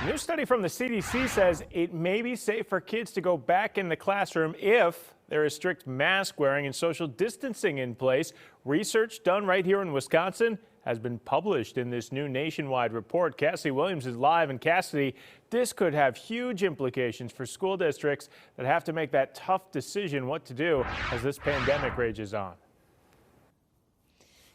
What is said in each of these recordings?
A new study from the CDC says it may be safe for kids to go back in the classroom if there is strict mask wearing and social distancing in place. Research done right here in Wisconsin has been published in this new nationwide report. Cassidy Williams is live. And Cassidy, this could have huge implications for school districts that have to make that tough decision what to do as this pandemic rages on.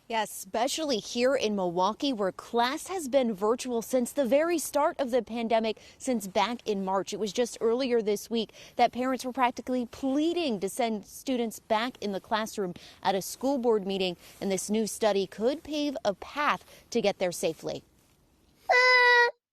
Yes, especially here in Milwaukee, where class has been virtual since the very start of the pandemic, since back in March. It was just earlier this week that parents were practically pleading to send students back in the classroom at a school board meeting, and this new study could pave a path to get there safely.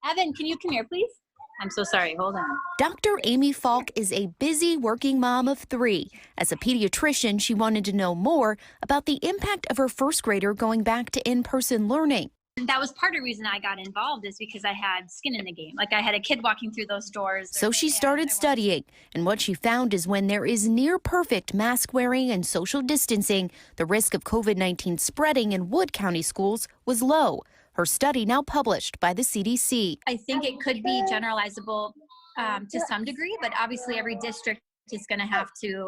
Evan, can you come here, please? I'm so sorry. Hold on. Dr. Amy Falk is a busy working mom of 3. As a pediatrician, she wanted to know more about the impact of her first grader going back to in-person learning. That was part of the reason I got involved, is because I had skin in the game. Like, I had a kid walking through those doors. So she started studying, and what she found is when there is near perfect mask wearing and social distancing, the risk of COVID-19 spreading in Wood County schools was low. Her study now published by the CDC. I think it could be generalizable to some degree, but obviously every district is going to have to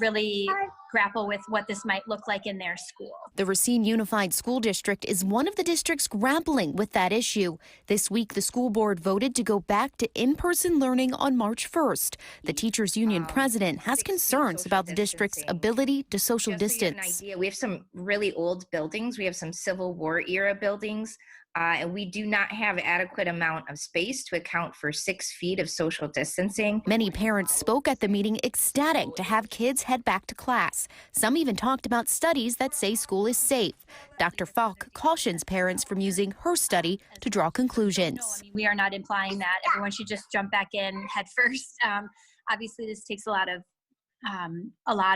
really grapple with what this might look like in their school. The Racine Unified School District is one of the districts grappling with that issue. This week, the school board voted to go back to in-person learning on March 1st. The teachers union president has concerns about the district's ability to social distance. We have some really old buildings. We have some Civil War era buildings. And we do not have adequate amount of space to account for 6 feet of social distancing. Many parents spoke at the meeting ecstatic to have kids head back to class. Some even talked about studies that say school is safe. Dr. Falk cautions parents from using her study to draw conclusions. We are not implying that everyone should just jump back in head first. Obviously, this takes a lot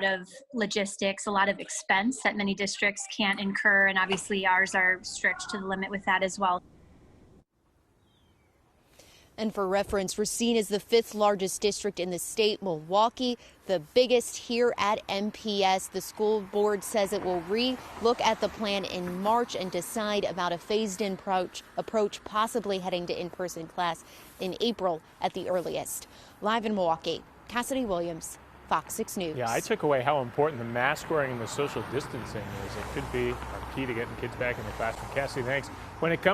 of logistics, a lot of expense that many districts can't incur, and obviously ours are stretched to the limit with that as well. And for reference, Racine is the 5th largest district in the state. Milwaukee, the biggest here at MPS. The school board says it will re-look at the plan in March and decide about a phased-in approach, possibly heading to in-person class in April at the earliest. Live in Milwaukee, Cassidy Williams, FOX 6 News. Yeah, I took away how important the mask wearing and the social distancing is. It could be a key to getting kids back in the classroom. Cassidy, thanks. When it comes